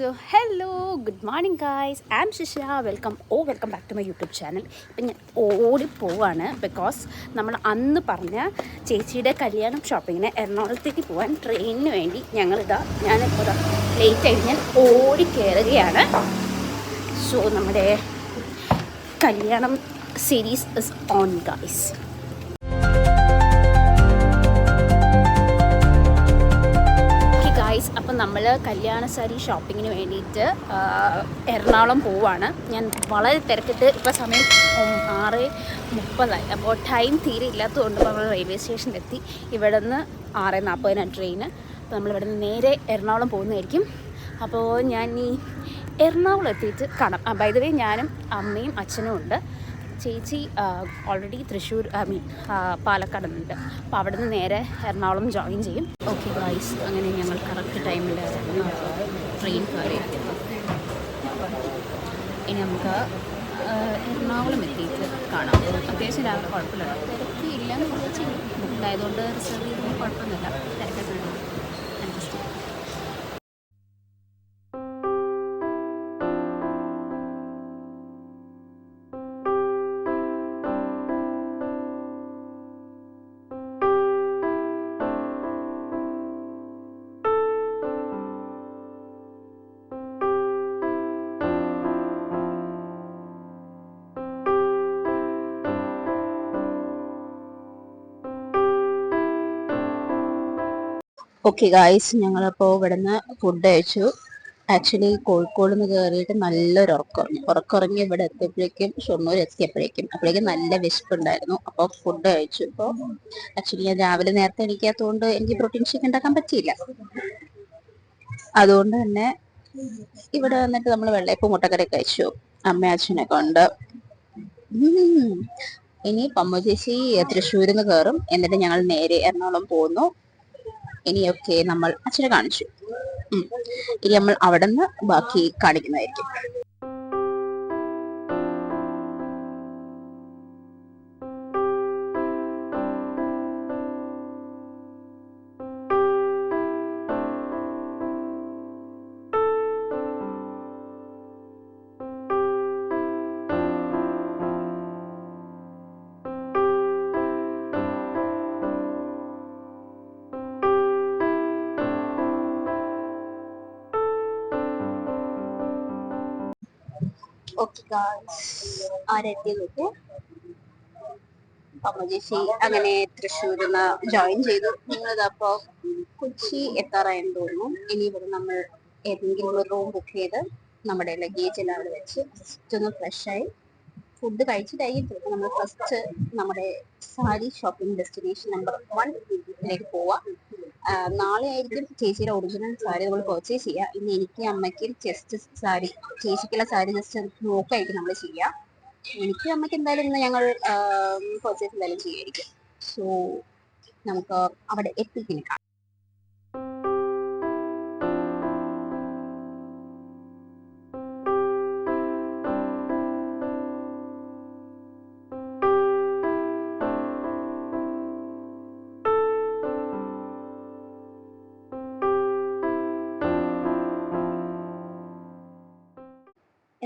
So hello, good morning guys. I'm Shisha. Welcome back to my YouTube channel. ഇപ്പം ഞാൻ ഓടിപ്പോവാണ് because നമ്മൾ അന്ന് പറഞ്ഞ ചേച്ചിയുടെ കല്യാണം ഷോപ്പിങ്ങിന് എറണാകുളത്തേക്ക് പോകാൻ ട്രെയിനിന് വേണ്ടി ഞാനിപ്പോൾ ലേറ്റ് ആയിട്ട് ഞാൻ ഓടി കയറുകയാണ്. സോ നമ്മുടെ കല്യാണം സീരീസ് ഇസ് ഓൺ ഗൈസ്. അപ്പം നമ്മൾ കല്യാണ സാരി ഷോപ്പിങ്ങിന് വേണ്ടിയിട്ട് എറണാകുളം പോവുകയാണ്. ഞാൻ വളരെ തിരക്കിട്ട് ഇപ്പോൾ സമയം 6:30 അപ്പോൾ ടൈം തീരെ ഇല്ലാത്തതുകൊണ്ട് നമ്മൾ റെയിൽവേ സ്റ്റേഷനിലെത്തി. ഇവിടെ നിന്ന് 6:40 ട്രെയിന്. അപ്പോൾ നമ്മളിവിടെ നിന്ന് നേരെ എറണാകുളം പോകുന്നതായിരിക്കും. അപ്പോൾ ഞാൻ ഈ എറണാകുളം എത്തിയിട്ട് കാണാം. ബൈ ദ വേ ഞാനും അമ്മയും അച്ഛനും ഉണ്ട്. ചേച്ചി ഓൾറെഡി തൃശ്ശൂർ പാലക്കാടുണ്ട്. അപ്പോൾ അവിടെ നിന്ന് നേരെ എറണാകുളം ജോയിൻ ചെയ്യും. ഓക്കെ ഗൈസ്, അങ്ങനെ ഞങ്ങൾ കറക്റ്റ് ടൈമിൽ ട്രെയിൻ കയറിയിരിക്കുന്നു. ഇനി നമുക്ക് എറണാകുളം എത്തിയിട്ട് കാണാം. അത്യാവശ്യം രാവിലെ കുഴപ്പമില്ല, തിരക്ക് ഇല്ലയെന്ന് വിളിച്ച് ബുക്കായതുകൊണ്ട് റിസർവ് ചെയ്തൊന്നും കുഴപ്പമൊന്നുമില്ല. തിരക്കൊക്കെ ഉണ്ട്. ഓക്കെ ഗായ്സ്, ഞങ്ങളപ്പോൾ ഇവിടെ നിന്ന് ഫുഡ് കഴിച്ചു. ആക്ച്വലി കോഴിക്കോട് നിന്ന് കയറിയിട്ട് നല്ലൊരു ഉറക്കറങ്ങി ഇവിടെ എത്തിയപ്പോഴേക്കും ഷൊർണൂർ അപ്പോഴേക്കും നല്ല വിശപ്പുണ്ടായിരുന്നു. അപ്പോൾ ഫുഡ് കഴിച്ചു. ഇപ്പോൾ ആക്ച്വലി ഞാൻ രാവിലെ നേരത്തെ എണീക്കാത്തതുകൊണ്ട് എനിക്ക് പ്രോട്ടീൻ ഷേക്ക് ഉണ്ടാക്കാൻ പറ്റിയില്ല. അതുകൊണ്ട് തന്നെ ഇവിടെ വന്നിട്ട് നമ്മൾ വെള്ളയപ്പം മുട്ടക്കറി കഴിച്ചു അമ്മ അച്ഛനൊക്കെ ഉണ്ട്. ഇനി പമ്മു ചേച്ചി തൃശ്ശൂരിൽ നിന്ന് കയറും. എന്നിട്ട് ഞങ്ങൾ നേരെ എറണാകുളം പോകുന്നു. ഇനിയൊക്കെ നമ്മൾ അച്ഛനെ കാണിച്ചു. ഇനി നമ്മൾ അവിടെ നിന്ന് ബാക്കി കാണിക്കുന്നതായിരിക്കും. ഓക്കെ ഗായ്സ്, ആരെത്തിയതൊക്കെ അമ്മജേശി അങ്ങനെ തൃശ്ശൂരിൽ നിന്ന് ജോയിൻ ചെയ്തു. നിങ്ങളിതപ്പോ കൊച്ചി എത്താറായെന്ന് തോന്നുന്നു. ഇനി ഇവിടെ നമ്മൾ ഏതെങ്കിലും ഒരു റൂം ബുക്ക് ചെയ്ത് നമ്മുടെ ലഗേജ് എല്ലാം അവിടെ വെച്ച് ജസ്റ്റ് ഒന്ന് ഫ്രഷായി ഫുഡ് കഴിച്ചിട്ടായിരിക്കും നമ്മൾ ഫസ്റ്റ് നമ്മുടെ സാരി ഷോപ്പിംഗ് ഡെസ്റ്റിനേഷൻ നമ്പർ 1 പോവാം. നാളെ ആയിരിക്കും ചേച്ചിയുടെ ഒറിജിനൽ സാരി നമ്മൾ പർച്ചേസ് ചെയ്യുക. ഇനി എനിക്ക് അമ്മയ്ക്കും ജസ്റ്റ് സാരി, ചേച്ചിക്കുള്ള സാരി ജസ്റ്റ് നോക്കായിട്ട് നമ്മൾ ചെയ്യാം. എനിക്കും അമ്മയ്ക്ക് എന്തായാലും ഇന്ന് ഞങ്ങൾ പർച്ചേസ് എന്തായാലും ചെയ്യായിരിക്കും. സോ നമുക്ക് അവിടെ എത്തിക്കിനി കാണാം.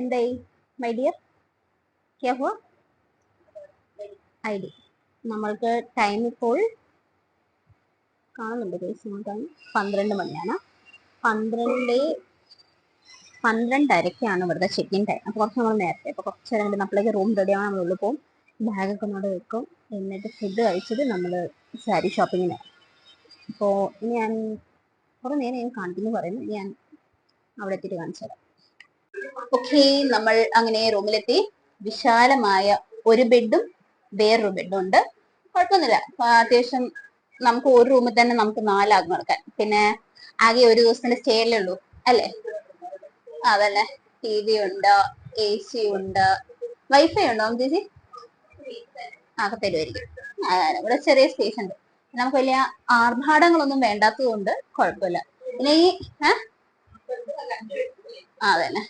എന്തായി മൈ ഡിയർ? ഐ ഡി നമ്മൾക്ക് ടൈം ഇപ്പോൾ കാണുന്നുണ്ട്. 12 മണിയാണ്. 12:30 ഇവിടുത്തെ ചെക്ക് ഇൻ ടൈം. അപ്പോൾ കുറച്ച് നമ്മൾ നേരത്തെ, അപ്പോൾ കുറച്ച് നേരം കൊണ്ട് നമ്മളേക്ക് റൂം റെഡി ആവാൻ നമ്മൾ ഉള്ളിൽ പോകും. ബാഗൊക്കെ നമ്മുടെ വെക്കും. എന്നിട്ട് ഫുഡ് കഴിച്ചിട്ട് നമ്മൾ സാരി ഷോപ്പിങ്ങിന്. അപ്പോൾ ഇനി ഞാൻ കുറേ നേരം ഞാൻ കാണിക്കുന്നു പറയുന്നു. ഞാൻ അവിടെ എത്തിയിട്ട് കാണിച്ചു തരാം. ഓക്കെ, നമ്മൾ അങ്ങനെ റൂമിലെത്തി. വിശാലമായ ഒരു ബെഡും വേറൊരു ബെഡും ഉണ്ട്. കുഴപ്പമൊന്നുമില്ല. അത്യാവശ്യം നമുക്ക് ഒരു റൂമിൽ തന്നെ നമുക്ക് 4 ആകും കിടക്കാൻ. പിന്നെ ആകെ ഒരു ദിവസത്തിന്റെ സ്റ്റേ അല്ലേ ഉള്ളൂ അല്ലേ? അതല്ലേ. TV ഉണ്ട്, AC ഉണ്ട്, വൈഫൈ ഉണ്ടോ ചേച്ചി? ആകെ തരുമായിരിക്കും. ഇവിടെ ചെറിയ സ്പേസ് ഉണ്ട്. നമുക്ക് വലിയ ആർഭാടങ്ങളൊന്നും വേണ്ടാത്തത് കൊണ്ട് കുഴപ്പമില്ല. പിന്നെ ഈ അതന്നെ.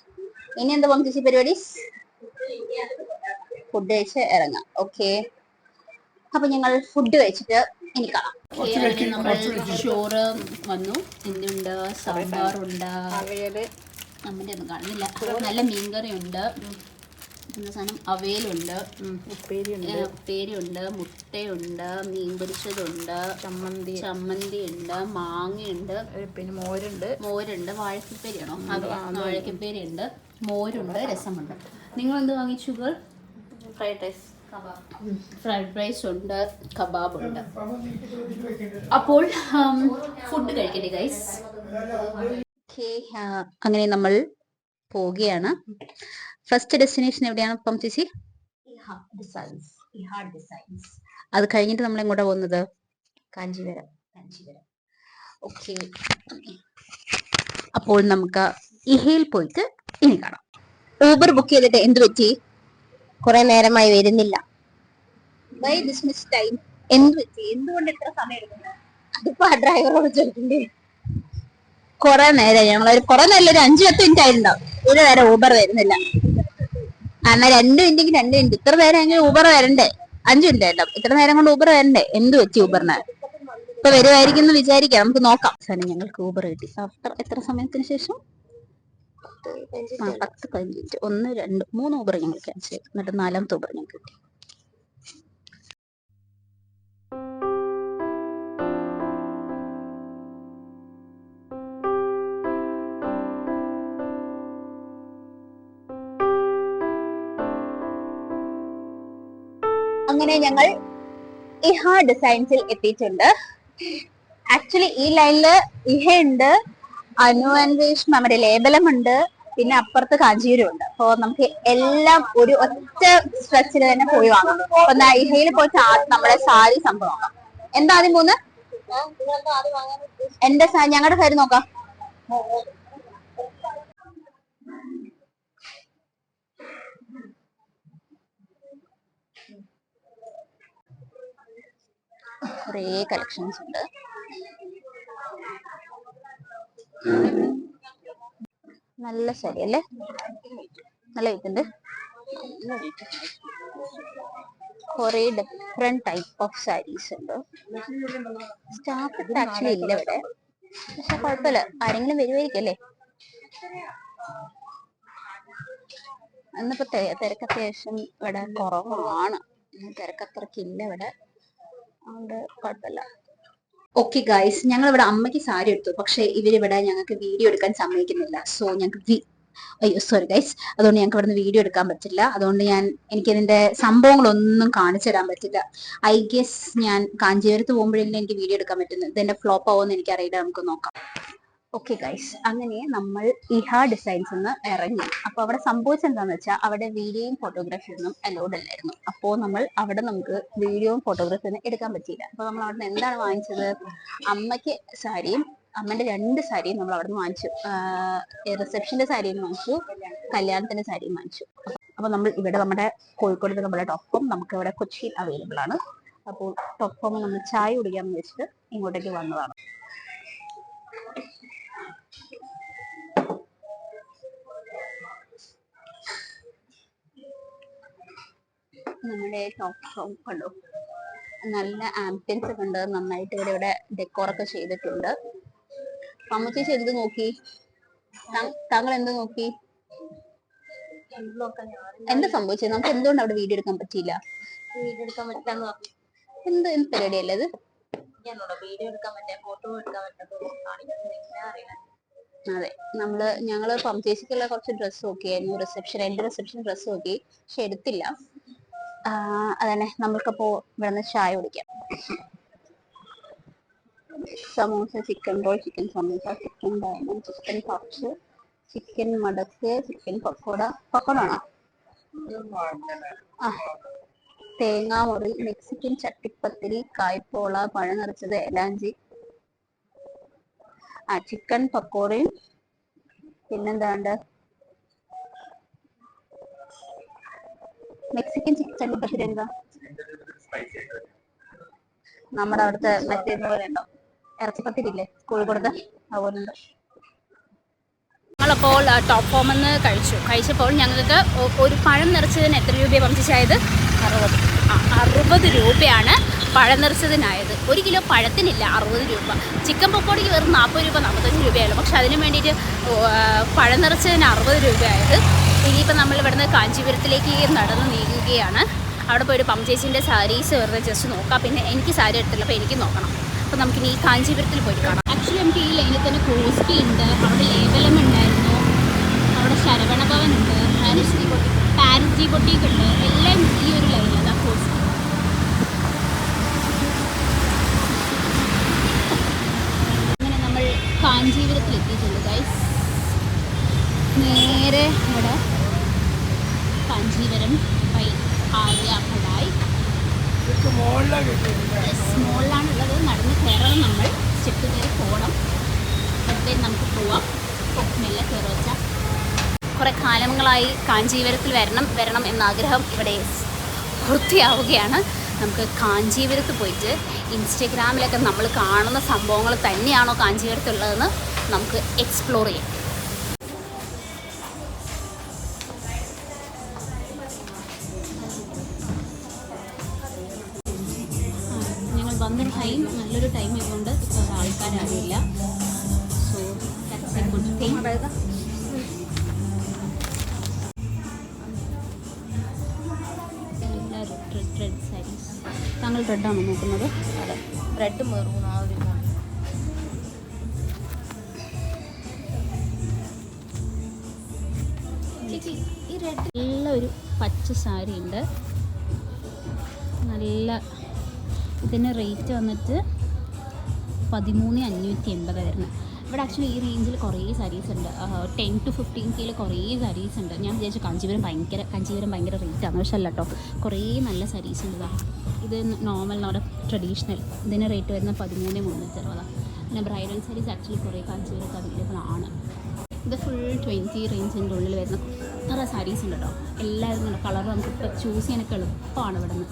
ഇനി എന്താ പോകും ചേച്ചി പരിപാടി? ഫുഡ് കഴിച്ച് ഇറങ്ങാം. ഓക്കെ, അപ്പൊ ഞങ്ങൾ ഫുഡ് കഴിച്ചിട്ട് ഇനി കാണാം. നമ്മൾ ചോറ് വന്നു. എന്തുണ്ട്? സാമ്പാറുണ്ട്, അമ്മൻ്റെ ഒന്നും കാണുന്നില്ല. നല്ല മീൻകറി ഉണ്ട്, പിന്നെ സാധനം അവേലുണ്ട്, ഉപ്പേരിയുണ്ട്, മുട്ടയുണ്ട്, മീൻ പൊരിച്ചതുണ്ട്, ചമ്മന്തി ഉണ്ട്, മാങ്ങയുണ്ട്, പിന്നെ മോരുണ്ട്. വാഴക്കപ്പേരിയാണോ? അതെ, വാഴക്കപ്പേരി ഉണ്ട്, മോരുണ്ട്, രസമുണ്ട്. നിങ്ങൾ എന്ത് വാങ്ങിച്ചു? ഫ്രൈഡ് റൈസ് ഉണ്ട്, കബാബ് ഉണ്ട്. അപ്പോൾ ഫുഡ് കഴിക്കട്ടെ ഗൈസ്. അങ്ങനെ നമ്മൾ പോവുകയാണ്. ഫസ്റ്റ് ഡെസ്റ്റിനേഷൻ എവിടെയാണ് അപ്പം ചേച്ചി? അത് കഴിഞ്ഞിട്ട് നമ്മൾ എങ്ങോട്ടാ പോകുന്നത്? കാഞ്ചീപുരം. ഓക്കെ, അപ്പോൾ നമുക്ക് ഇഹയിൽ പോയിട്ട് ഇനി കാണാം. ഊബർ ബുക്ക് ചെയ്തിട്ട് എന്ത് പറ്റി? കുറെ നേരമായി വരുന്നില്ല. എന്ത് പറ്റി? എന്തുകൊണ്ട് ഇത്ര സമയം എടുക്കുന്നത്? അതിപ്പോ ആ ഡ്രൈവറോട് ചോദിക്കണ്ടേ? കുറെ നേരം ഞങ്ങൾ കുറെ നേരം ഒരു 5-10 മിനിറ്റ് ആയിട്ടുണ്ടാവും. ഒരു നേരം ഊബർ വരുന്നില്ല. എന്നാൽ 2 മിനിറ്റ് ഇത്ര നേരം എങ്ങനെ ഊബർ വരണ്ടേ? 5 മിനിറ്റ് ആയിട്ടുണ്ടാവും. ഇത്ര നേരം കൊണ്ട് ഊബർ വരണ്ടേ? എന്ത് പറ്റി ഊബറിന്? ഇപ്പൊ വരുമായിരിക്കും എന്ന് വിചാരിക്കാം, നമുക്ക് നോക്കാം. ഞങ്ങൾക്ക് ഊബർ കിട്ടി. എത്ര സമയത്തിന് ശേഷം? 10-15 മിനിറ്റ്. 1, 2, 3 ഊബർ ഞങ്ങൾ ക്യാൻസൽ ചെയ്തു. എന്നിട്ട് 4ാമത്തെ ഊബർ ഞങ്ങൾക്ക് കിട്ടി. അങ്ങനെ ഞങ്ങൾ ഇഹ ഡിസൈൻസിൽ എത്തിയിട്ടുണ്ട്. ആക്ച്വലി ഈ ലൈനില് ഇഹ ഉണ്ട്, അനുഅന്വേഷ് നമ്മുടെ ലേബലം ഉണ്ട്, പിന്നെ അപ്പുറത്ത് കാഞ്ചീപുരം ഉണ്ട്. അപ്പൊ നമുക്ക് എല്ലാം ഒരു ഒറ്റ സ്ട്രെച്ചിൽ തന്നെ പോയി വാങ്ങാം. അപ്പൊ ഇഹയിൽ പോയിട്ട് നമ്മുടെ സാരി സംഭവം നോക്കാം. എന്താ ആദ്യം 3? എന്റെ ഞങ്ങളുടെ സാരി നോക്കാം. കുറേ കളക്ഷൻസ് ഉണ്ട്. നല്ല സാരി അല്ലേ? നല്ല വെയിറ്റ് ഉണ്ട്. കുറേ ഡിഫറെന്റ് ടൈപ്പ് ഓഫ് സാരീസ് ഉണ്ട്. സ്റ്റാഫ് ആക്ച്വലി ഇല്ല ഇവിടെ, പക്ഷെ കുഴപ്പമില്ല, ആരെങ്കിലും വരുമായിരിക്കും അല്ലേ? ഇന്നിപ്പോ തിരക്ക് അത്യാവശ്യം ഇവിടെ കുറവാണ്. തിരക്കത്രക്കില്ല ഇവിടെ, അതുകൊണ്ട് കുഴപ്പമില്ല. ഓക്കെ ഗൈസ്, ഞങ്ങൾ ഇവിടെ അമ്മയ്ക്ക് സാരി എടുത്തു, പക്ഷെ ഇവരിവിടെ ഞങ്ങൾക്ക് വീഡിയോ എടുക്കാൻ സമ്മതിക്കുന്നില്ല. സോ ഞങ്ങൾക്ക് സോറി ഗൈസ്, അതുകൊണ്ട് ഞങ്ങൾക്ക് ഇവിടെ നിന്ന് വീഡിയോ എടുക്കാൻ പറ്റില്ല. അതുകൊണ്ട് എനിക്കതിന്റെ സംഭവങ്ങളൊന്നും കാണിച്ചു തരാൻ പറ്റില്ല. ഐ ഗെസ് ഞാൻ കാഞ്ചീപുരത്ത് പോകുമ്പോഴെങ്കിലും എനിക്ക് വീഡിയോ എടുക്കാൻ പറ്റുന്നത്. ഇതെന്റെ ഫ്ലോപ്പ് ആവുമെന്ന് എനിക്കറിയില്ല, നമുക്ക് നോക്കാം. ഓക്കെ ഗൈസ്, അങ്ങനെ നമ്മൾ ഇഹ ഡിസൈൻസ് നിന്ന് ഇറങ്ങി. അപ്പൊ അവിടെ സംഭവിച്ചത് എന്താന്ന് വെച്ചാൽ അവിടെ വീഡിയോയും ഫോട്ടോഗ്രാഫിയൊന്നും അലൗഡ് അല്ലായിരുന്നു. അപ്പോൾ നമ്മൾ അവിടെ നമുക്ക് വീഡിയോയും ഫോട്ടോഗ്രാഫിയൊന്നും എടുക്കാൻ പറ്റിയില്ല. അപ്പൊ നമ്മൾ അവിടെ നിന്ന് എന്താണ് വാങ്ങിച്ചത്? അമ്മയ്ക്ക് സാരിയും അമ്മന്റെ 2 സാരിയും നമ്മൾ അവിടെ നിന്ന് വാങ്ങിച്ചു. റിസപ്ഷന്റെ സാരിയും വാങ്ങിച്ചു, കല്യാണത്തിന്റെ സാരിയും വാങ്ങിച്ചു. അപ്പൊ നമ്മൾ ഇവിടെ നമ്മുടെ കോഴിക്കോട് നമ്മുടെ ടോപ്പ് നമുക്ക് ഇവിടെ കൊച്ചിയിൽ അവൈലബിൾ ആണ്. അപ്പോൾ ടോപ്പ് നമ്മൾ ചായ കുടിക്കാമെന്ന് വെച്ചിട്ട് ഇങ്ങോട്ടേക്ക് വന്നതാണ്. നമ്മുടെ ടോപ്പ് ഹോം കണ്ടോ, നല്ല ആംബിയൻസ് ഒക്കെ ഉണ്ട്. നന്നായിട്ട് ഇവിടെ ഡെക്കോറൊക്കെ ചെയ്തിട്ടുണ്ട്. അമ്മച്ചേച്ചി എന്ത് നോക്കി? താങ്കൾ എന്ത് നോക്കി? എന്താ സംഭവിച്ചത്? നമുക്ക് എന്തുകൊണ്ട് അവിടെ വീഡിയോ എടുക്കാൻ പറ്റിയില്ല? എന്ത് പരിപാടിയല്ലേ ഇത്? അതെ, ഞങ്ങള് പമ്പേഴ്സിക്കുള്ള കുറച്ച് ഡ്രസ്സ് നോക്കിയായിരുന്നു. എന്റെ റിസപ്ഷൻ ഡ്രസ്സ് നോക്കി, പക്ഷെ എടുത്തില്ല. അതന്നെ, നമ്മൾക്കപ്പോ ഇവിടുന്ന് ചായ കുടിക്കാം. Samosa, chicken roll, chicken samosa, chicken diamond, chicken puffs, chicken മടക്ക്, ചിക്കൻ പക്കോട ആണോ? തേങ്ങാമുറി, മെക്സിക്കൻ ചട്ടിപ്പത്തിരി, കായ്പോള, പഴം നിറച്ചത്, എലാഞ്ചി, ചിക്കൻ പക്കോടയും, പിന്നെന്താണ്ട് മെക്സിക്കൻ ചട്ടിപ്പത്തിരി. എന്താ നമ്മുടെ അവിടുത്തെ മറ്റേ പോലെ ഉണ്ടോ? ഇറച്ചിപ്പത്തിരി ഇല്ലേ കോഴിക്കോടത്തെ? അതുപോലെ ഉണ്ട്. ഞങ്ങളപ്പോൾ ടോപ്പ് ഫോമെന്ന് കഴിച്ചപ്പോൾ ഞങ്ങൾക്ക് ഒരു പഴം നിറച്ചതിന് എത്ര രൂപയാണ് പമ്പിച്ചായത്? 60 രൂപയാണ്. പഴം നിറച്ചതിനായത്. 1 കിലോ പഴത്തിനില്ല 60 രൂപ. ചിക്കൻ പക്കോടയ്ക്ക് വെറും 40 രൂപ 45 രൂപയായിരുന്നു. പക്ഷെ അതിന് വേണ്ടിയിട്ട് പഴം നിറച്ചതിന് 60 രൂപയായത്. ഇനിയിപ്പോൾ നമ്മൾ ഇവിടുന്ന് കാഞ്ചീപുരത്തിലേക്ക് നടന്ന് നീങ്ങുകയാണ്. അവിടെ പോയിട്ട് പമ്പ് സാരീസ് വെറുതെ ജസ്റ്റ് നോക്കാം. പിന്നെ എനിക്ക് സാരി എടുത്തില്ല, അപ്പോൾ എനിക്ക് നോക്കണം. അപ്പോൾ നമുക്കിനി ഈ കാഞ്ചീപുരത്തിൽ പോയിട്ട് കാണാം. ആക്ച്വലി നമുക്ക് ഈ ലൈനിൽ തന്നെ കോസ്റ്റി ഉണ്ട്, അവിടെ ലേബലം ഉണ്ടായിരുന്നു, അവിടെ ശരവണഭവൻ ഉണ്ട്, പാരിസ് ജി ബൊട്ടീക്ക് ഉണ്ട്. എല്ലാം ഈ ഒരു ലൈനിലാണ് കോസ്റ്റി. അങ്ങനെ നമ്മൾ കാഞ്ചീപുരത്തിൽ എത്തിയിട്ടുണ്ട് ഗൈസ്. നേരെ ഇവിടെ കാഞ്ചീപുരം ബൈ ആര്യ കടായി സ്മോളിലാണുള്ളത്. നടന്ന് കയറണം, നമ്മൾ സ്റ്റെപ്പ് കയറി പോകണം. അടുത്തേക്ക് നമുക്ക് പോവാം. മെല്ലെ കയറി വെച്ചാൽ കുറേ കാലങ്ങളായി കാഞ്ചീപുരത്തിൽ വരണം എന്നാഗ്രഹം ഇവിടെ പൂർത്തിയാവുകയാണ്. നമുക്ക് കാഞ്ചീപുരത്ത് പോയിട്ട് ഇൻസ്റ്റഗ്രാമിലൊക്കെ നമ്മൾ കാണുന്ന സംഭവങ്ങൾ തന്നെയാണോ കാഞ്ചീപുരത്തുള്ളതെന്ന് നമുക്ക് എക്സ്പ്ലോർ ചെയ്യാം. വന്ന ടൈം നല്ലൊരു ടൈം ആയതുകൊണ്ട് ഇപ്പോൾ ആൾക്കാരറിയില്ല. So that's a good thing. Red saris. താങ്കൾ റെഡാണോ നോക്കുന്നത്? അതെ, റെഡ് മെറൂൺ ആ ഒരു ഈ റെഡ് നല്ലൊരു പച്ച സാരി ഉണ്ട്. നല്ല ഇതിന് റേറ്റ് വന്നിട്ട് 13,580 വരുന്നത്. ഇവിടെ ആക്ച്വലി ഈ റേഞ്ചിൽ കുറേ സാരീസ് ഉണ്ട്. 10 to 15K കുറേ സാരീസ് ഉണ്ട്. ഞാൻ വിചാരിച്ചു കാഞ്ചീപുരം ഭയങ്കര റേറ്റാണ്. പക്ഷെ അല്ല കേട്ടോ, കുറേ നല്ല സാരീസ് ഉണ്ട്. ഇത് നോർമൽ നമ്മുടെ ട്രഡീഷണൽ ഇതിന് റേറ്റ് വരുന്നത് 13,360. പിന്നെ ബ്രൈഡൽ സാരീസ് ആക്ച്വലി കുറേ കാഞ്ചീപുരത്ത് അവൈലബിൾ ആണ്. ഇത് ഫുൾ 20 റേഞ്ചിൻ്റെ ഉള്ളിൽ വരുന്ന കുറേ സാരീസ് ഉണ്ട് കേട്ടോ. എല്ലാവരും കളർ നമുക്കിപ്പോൾ ചൂസ് ചെയ്യാനൊക്കെ എളുപ്പമാണ് ഇവിടെ നിന്ന്.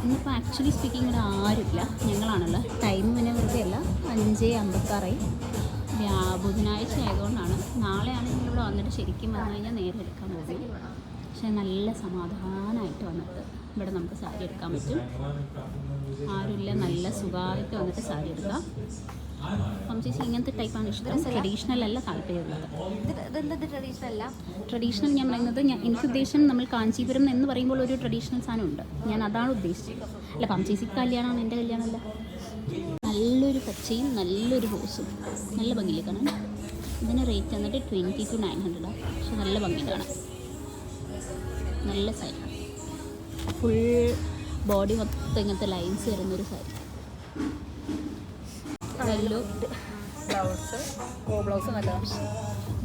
ഇന്നിപ്പോൾ ആക്ച്വലി സ്പീക്കിംഗ് ഇവിടെ ആരുമില്ല, ഞങ്ങളാണുള്ളത്. ടൈം പിന്നെ വെറുതെ അല്ല, 5:56 ബുധനാഴ്ച ആയതുകൊണ്ടാണ്. നാളെയാണെങ്കിൽ ഇവിടെ വന്നിട്ട് ശരിക്കും വന്നു കഴിഞ്ഞാൽ നേരെ എടുക്കാൻ പോകും. പക്ഷേ നല്ല സമാധാനമായിട്ട് വന്നിട്ട് ഇവിടെ നമുക്ക് സാരി എടുക്കാൻ പറ്റും. ആരുമില്ല, നല്ല സുഖമായിട്ട് വന്നിട്ട് സാരി എടുക്കാം. അപ്പം ചേച്ചി ഇങ്ങനത്തെ ടൈപ്പാണ് ഇഷ്ടം, ട്രഡീഷണൽ അല്ല താല്പര്യമുള്ളത്. ട്രഡീഷണൽ ഞാൻ പറയുന്നത് എനിക്ക് ഉദ്ദേശം നമ്മൾ കാഞ്ചീപുരം എന്ന് പറയുമ്പോൾ ഒരു ട്രഡീഷണൽ സാധനം ഉണ്ട്, ഞാൻ അതാണ് ഉദ്ദേശിച്ചത്. അല്ല പമ്പേച്ചിക്ക് കല്യാണമാണ്, എൻ്റെ കല്യാണമല്ല. നല്ലൊരു പച്ചയും നല്ലൊരു റോസും നല്ല ഭംഗിയിൽ കാണാൻ. ഇതിന് റേറ്റ് വന്നിട്ട് 20 to 900. പക്ഷെ നല്ല ഭംഗി കാണാം. നല്ല സാരി, ഫുൾ ബോഡി മൊത്തം ഇങ്ങനത്തെ ലൈൻസ് വരുന്നൊരു സാരി.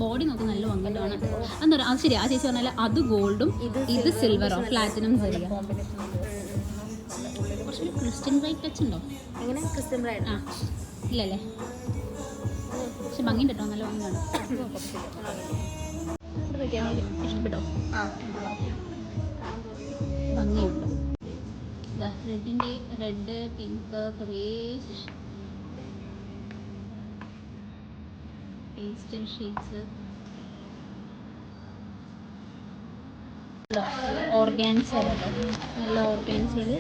ബോഡി നോക്കി നല്ല ഭംഗിയാണ്. എന്താ പറയുക, അത് ശരി. ആ ചേച്ചി പറഞ്ഞാൽ അത് ഗോൾഡും ഇത് സിൽവറോ പ്ലാറ്റിനം സാരിയോ. കുറച്ച് ക്രിസ്ത്യൻ ബ്രൈഡ് ടച്ച് ഉണ്ടോ? എങ്ങനെ ക്രിസ്ത്യൻ ബ്രൈഡ്? ആ ഇല്ലല്ലേ, പക്ഷെ ഭംഗിയുണ്ട് കേട്ടോ, നല്ല ഭംഗിയാണ്. ഇഷ്ടപ്പെട്ടോ? ഭംഗിയുണ്ട്. റെഡിൻ്റെ റെഡ് പിങ്ക് കുറേ പേസ്റ്റൽ ഷെയ്ഡ്സ്. ഓർഗാൻസ നല്ല ഓർഗാൻസയിൽ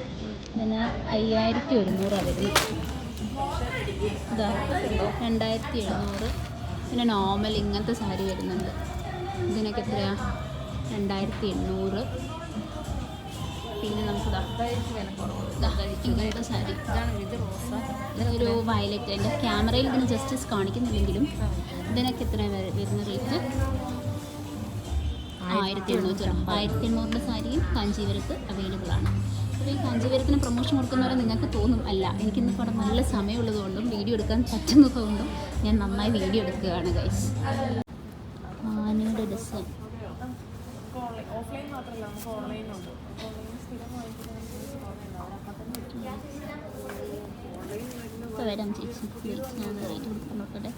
ഇതിന് 5,100 വരുന്നത്. ഇതാ 2,700. പിന്നെ നോർമൽ ഇങ്ങനത്തെ സാരി വരുന്നുണ്ട്, ഇതിനൊക്കെ എത്രയാണ്? 2,800. പിന്നെ നമുക്ക് ഇങ്ങനത്തെ സാരി, ഒരു വയലറ്റ്. എൻ്റെ ക്യാമറയിൽ ഇതിന് ജസ്റ്റ് കാണിക്കുന്നില്ലെങ്കിലും ഇതിനൊക്കെ എത്ര വരുന്ന റേറ്റ്? 1,800. 1,800 സാരിയും കാഞ്ചീപുരത്ത് അവൈലബിൾ ആണ്. അപ്പോൾ ഈ കാഞ്ചീപുരത്തിന് പ്രൊമോഷൻ കൊടുക്കുന്നവരെ നിങ്ങൾക്ക് തോന്നും, അല്ല എനിക്കിന്നിപ്പോൾ അവിടെ നല്ല സമയമുള്ളതുകൊണ്ടും വീഡിയോ എടുക്കാൻ പറ്റുന്നതുകൊണ്ടും ഞാൻ നന്നായി വീഡിയോ എടുക്കുകയാണ് ഗൈസ്. ആനയുടെ ഡിസൈൻ ഇപ്പോൾ വരാം ചേച്ചി. ഞാൻ റേറ്റ് നോക്കട്ടെ.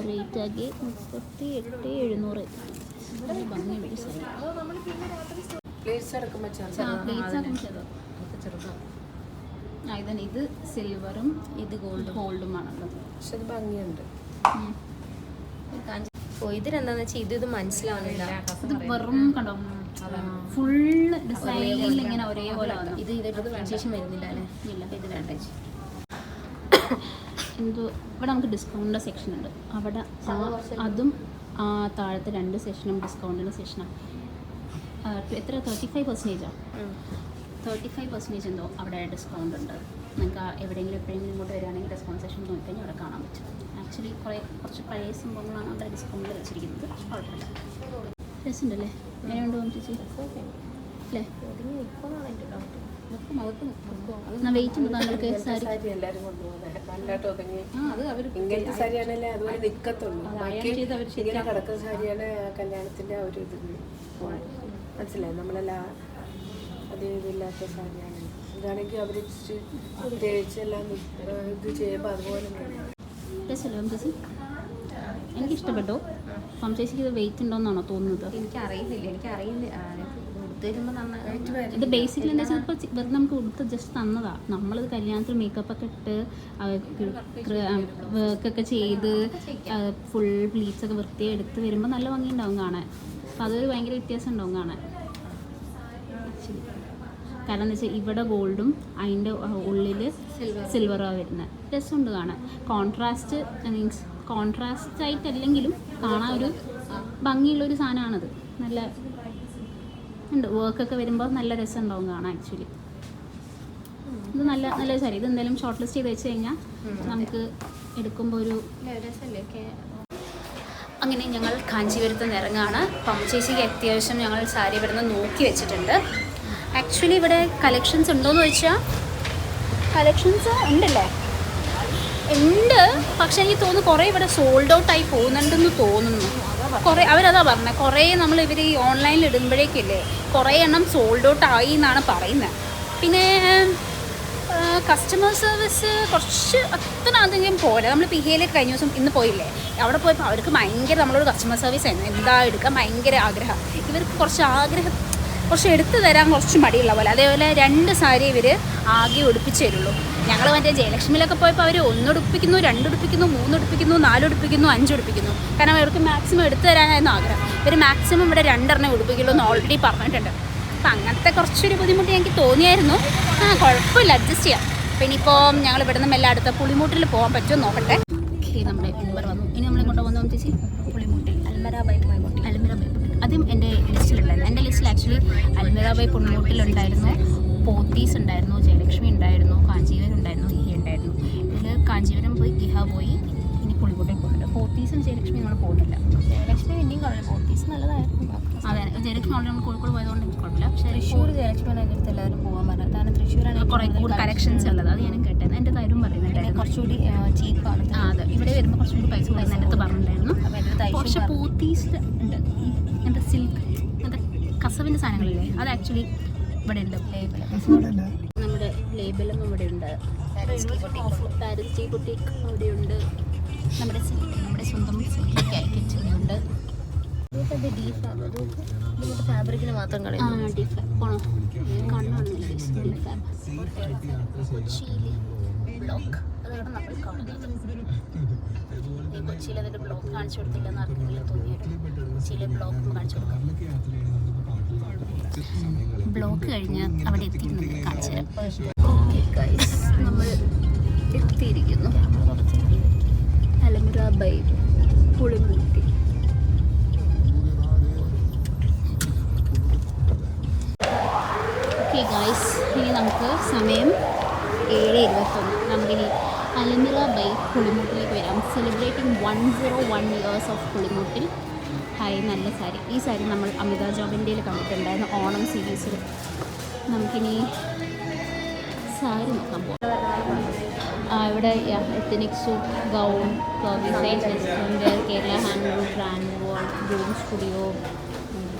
റേറ്റ് ആകെ 38,700. ഭംഗിയുണ്ട് സാരി. ഇത് സിൽവറും ഇത് ഗോൾഡുമാണുള്ളത്. പക്ഷെ ഭംഗിയുണ്ട്. ഓ ഇതിനെന്താന്ന് വെച്ചാൽ ഇത് മനസ്സിലാവുന്നില്ല. ഇത് വെറും കണ്ടോ ഫുള്ള് ഡിസൈനിൽ ഇങ്ങനെ ഒരേപോലെ വന്നു. ഇത് ഇതിട്ട് ശേഷം വരുന്നില്ല അല്ലേ? ഇല്ല ഇത് വേണ്ട. എന്തോ ഇവിടെ നമുക്ക് ഡിസ്കൗണ്ടിൻ്റെ സെക്ഷൻ ഉണ്ട്. അവിടെ അതും താഴത്തെ 2 സെക്ഷനും ഡിസ്കൗണ്ടിൻ്റെ സെക്ഷനാണ്. എത്ര 35%? 35% എന്തോ അവിടെ ഡിസ്കൗണ്ട് ഉണ്ട്. നിങ്ങൾക്ക് എവിടെയെങ്കിലും എപ്പോഴെങ്കിലും ഇങ്ങോട്ട് വരികയാണെങ്കിൽ ഡിസ്കൗണ്ട് സെക്ഷൻ നോക്കിക്കഴിഞ്ഞാൽ അവിടെ കാണാൻ പറ്റും. ആക്ച്വലി കുറച്ച് പഴയ സംഭവങ്ങളാണ് അവിടെ ഡിസ്കൗണ്ടിൽ വെച്ചിരിക്കുന്നത്. കുഴപ്പമില്ല, രസമുണ്ടല്ലേ? എങ്ങനെയുണ്ട് ചേച്ചി അല്ലേ? എന്നാൽ വെയിറ്റ് ഉണ്ട് താങ്കൾക്ക് സാരി? അത് അവർ ഇങ്ങനത്തെ സാരിയാണല്ലേ അതുപോലെ നിൽക്കത്തുള്ളൂ. കിടക്കുന്ന സാരിയാണ് കല്യാണത്തിൻ്റെ ആ ഒരു ഇത് മനസ്സിലായി. നമ്മളെല്ലാം അതേ ഇതില്ലാത്ത സാരിയാണ്. ഇതാണെങ്കിൽ അവർ തേച്ചെല്ലാം ഇത് ചെയ്യുമ്പോൾ അതുപോലെ രസമല്ലോ ചേച്ചി? എനിക്കിഷ്ടപ്പെട്ടോ? ചേച്ചിക്ക് ഇത് വെയിറ്റ് ഉണ്ടോയെന്നാണോ തോന്നുന്നത്? ഇത് ബേസിക്കലി എന്താ വെച്ചാൽ ഇപ്പോൾ വെറുതെ നമുക്ക് ഉടുത്ത് ജസ്റ്റ് തന്നതാണ്. നമ്മളിത് കല്യാണത്തിൽ മേക്കപ്പൊക്കെ ഇട്ട് വർക്കൊക്കെ ചെയ്ത് ഫുൾ ബ്ലീച്ചൊക്കെ വൃത്തിയായി എടുത്ത് വരുമ്പോൾ നല്ല ഭംഗിയുണ്ടാവും കാണാൻ. അപ്പോൾ അതൊരു ഭയങ്കര വ്യത്യാസം ഉണ്ടാവും കാണാൻ. കാരണം എന്താ വെച്ചാൽ ഇവിടെ ഗോൾഡും അതിൻ്റെ ഉള്ളിൽ സിൽവറാണ് വരുന്നത്. രസമുണ്ട് കാണാൻ. കോൺട്രാസ്റ്റ് മീൻസ് കോൺട്രാസ്റ്റ് ആയിട്ടല്ലെങ്കിലും കാണാൻ ഒരു ഭംഗിയുള്ളൊരു സാധനമാണത്. നല്ല ഉണ്ട് വർക്കൊക്കെ വരുമ്പോൾ നല്ല രസം ഉണ്ടാവും കാണാൻ. ആക്ച്വലി ഇത് നല്ല സാരി. ഇത് എന്തായാലും ഷോർട്ട് ലിസ്റ്റ് ചെയ്ത് വെച്ച് കഴിഞ്ഞാൽ നമുക്ക് എടുക്കുമ്പോൾ ഒരു രസമല്ലേ. അങ്ങനെ ഞങ്ങൾ കാഞ്ചീപുരത്ത് നിന്ന് ഇറങ്ങുകയാണ്. പമ്പച്ചേച്ചിക്ക് അത്യാവശ്യം ഞങ്ങൾ സാരി ഇവിടെ നിന്ന് നോക്കി വെച്ചിട്ടുണ്ട്. ആക്ച്വലി ഇവിടെ കളക്ഷൻസ് ഉണ്ടോയെന്ന് ചോദിച്ചാൽ കളക്ഷൻസ് ഉണ്ടല്ലേ? ഉണ്ട്, പക്ഷെ എനിക്ക് തോന്നുന്നു കുറേ ഇവിടെ സോൾഡ് ഔട്ടായി പോകുന്നുണ്ടെന്ന് തോന്നുന്നു. കുറേ അവരതാ പറഞ്ഞത്. കുറേ ഇവർ ഈ ഓൺലൈനിൽ ഇടുമ്പോഴേക്കില്ലേ കുറേ എണ്ണം സോൾഡ് ഔട്ട് ആയി എന്നാണ് പറയുന്നത്. പിന്നെ കസ്റ്റമർ സർവീസ് കുറച്ച് അത്ര അധികം പോരാ. നമ്മൾ പിഹയിലേക്ക് കഴിഞ്ഞ ദിവസം ഇന്ന് പോയില്ലേ, അവിടെ പോയപ്പോൾ അവർക്ക് ഭയങ്കര നമ്മളോട് കസ്റ്റമർ സർവീസ് ആയിരുന്നു. എന്താ എടുക്കാൻ ഭയങ്കര ആഗ്രഹം. ഇവർക്ക് കുറച്ച് എടുത്തു തരാൻ കുറച്ച് മടിയുള്ള പോലെ. അതേപോലെ 2 സാരി ഇവർ ആകെ ഉടുപ്പിച്ച് തരുള്ളൂ. ഞങ്ങൾ മറ്റേ ജയലക്ഷ്മിയിലൊക്കെ പോയപ്പോൾ അവർ 1 ഉടുപ്പിക്കുന്നു, 2 ഉടുപ്പിക്കുന്നു, 3 ഉടുപ്പിക്കുന്നു, 4 ഉടുപ്പിക്കുന്നു, 5 ഉടുപ്പിക്കുന്നു. കാരണം അവർക്ക് മാക്സിമം എടുത്തു തരാനായിരുന്നു ആഗ്രഹം. ഇവർ മാക്സിമം ഇവിടെ 2 ഉടുപ്പിക്കുള്ളൂ എന്ന് ഓൾറെഡി പറഞ്ഞിട്ടുണ്ട്. അപ്പം അങ്ങനത്തെ കുറച്ചൊരു ബുദ്ധിമുട്ട് എനിക്ക് തോന്നിയായിരുന്നു. കുഴപ്പമില്ല, അഡ്ജസ്റ്റ് ചെയ്യാം. പിന്നെ ഇപ്പോൾ ഞങ്ങൾ ഇവിടെ നിന്ന് എല്ലാം അടുത്ത പുളിമൂട്ടിൽ പോകാൻ പറ്റുമോ നോക്കട്ടെ. ഓക്കെ, നമ്മുടെ ഊബർ വന്നു. ഇനി നമ്മളിങ്ങോട്ട് പോകുന്ന ചേച്ചി പുളിമൂട്ടിൽ അൽമര ബൈ പുളിമൂട്ടിൽ. അതും എൻ്റെ ലിസ്റ്റിലുണ്ടായിരുന്നു. എൻ്റെ ലിസ്റ്റിൽ ആക്ച്വലി അൽമര ബൈ പുളിമൂട്ടിലുണ്ടായിരുന്നു, പോത്തീസ് ഉണ്ടായിരുന്നു, ജയലക്ഷ്മി ഉണ്ടായിരുന്നു, കാഞ്ചീപുരം ഉണ്ടായിരുന്നു, ഇഹ ഉണ്ടായിരുന്നു. ഇതിൽ കാഞ്ചീപുരം പോയി, ഇഹ പോയി, ഇനി പുളിമൂട്ടിൽ പോകുന്നുണ്ട്. പോത്തീസും ജയലക്ഷ്മി നമ്മൾ പോകുന്നില്ല. ജയലക്ഷ്മി പിന്നെയും കുഴപ്പമില്ല, പോത്തീസ് നല്ലതായിരുന്നു. അതെ, ജയലക്ഷ്മി ഓൾറെഡി നമ്മൾ കോഴിക്കോട് പോയതുകൊണ്ട് എനിക്ക് കുഴപ്പമില്ല. പക്ഷേ തൃശ്ശൂർ ജയലക്ഷ്മിയാണ് എൻ്റെ അടുത്ത് എല്ലാവരും പോകാൻ പറഞ്ഞത്. കാരണം തൃശ്ശൂരാണ് കുറേ കൂടുതൽ കളക്ഷൻസ് ഉള്ളത്. അത് ഞാനും കേട്ടത്. എൻ്റെ കാര്യം പറയുന്നുണ്ടായിരുന്നു കുറച്ചുകൂടി ചീപ്പാണ്. അതെ, ഇവിടെ വരുമ്പോൾ കുറച്ചുകൂടി പൈസ കൂടുതൽ എൻ്റെ അടുത്ത് പറഞ്ഞിട്ടുണ്ടായിരുന്നു. പക്ഷേ പോത്തീസ് ഉണ്ട്, എന്താ സിൽക്ക് എന്താ കസവിൻ്റെ സാധനങ്ങളില്ലേ, അത് ആക്ച്വലി ഇവിടെ ഉണ്ട്. നമ്മുടെ ലേബലും ഇവിടെ ഉണ്ട്. പാരിസ് ടീ ബുട്ടീക്ക് അവിടെയുണ്ട്. നമ്മുടെ സ്വന്തം സിൽക്ക് കാലിക്കറ്റ് ഉണ്ട്. ഫാബ്രിക്കിന് മാത്രം കൊച്ചിയിൽ അതിൻ്റെ ബ്ലോക്ക് കാണിച്ചു കൊടുത്തില്ലെന്ന് ആർക്കെങ്കിലും തോന്നിയിട്ട് കൊച്ചിയിലെ ബ്ലോക്ക് കാണിച്ചു കൊടുക്കാം. ബ്ലോക്ക് കഴിഞ്ഞ് അവിടെ എത്തിയിരുന്നത് കാണിച്ചു തരാം. ഓക്കെ ഗൈസ്, നമ്മൾ എത്തിയിരിക്കുന്നു അൽമര ബൈ പുളിമൂട്ടി. ഓക്കെ ഗൈസ്, ഇനി നമുക്ക് സമയം 7:21. നമുക്കിനി അൽമര ബൈ പുളിമൂട്ടിലേക്ക് വരാം. Celebrating 101 years of Pulimoottil. Hi, നല്ല സാരി. ഈ സാരി നമ്മൾ അമിത ജോബിൻ്റെയിൽ കണ്ടിട്ടുണ്ടായിരുന്നു ഓണം സീരീസിൽ. നമുക്കിനി സാരി നോക്കാൻ പോകാം. ഇവിടെ ethnic suit, gown, service restaurant, Kerala handloom, brand world, Bloom studio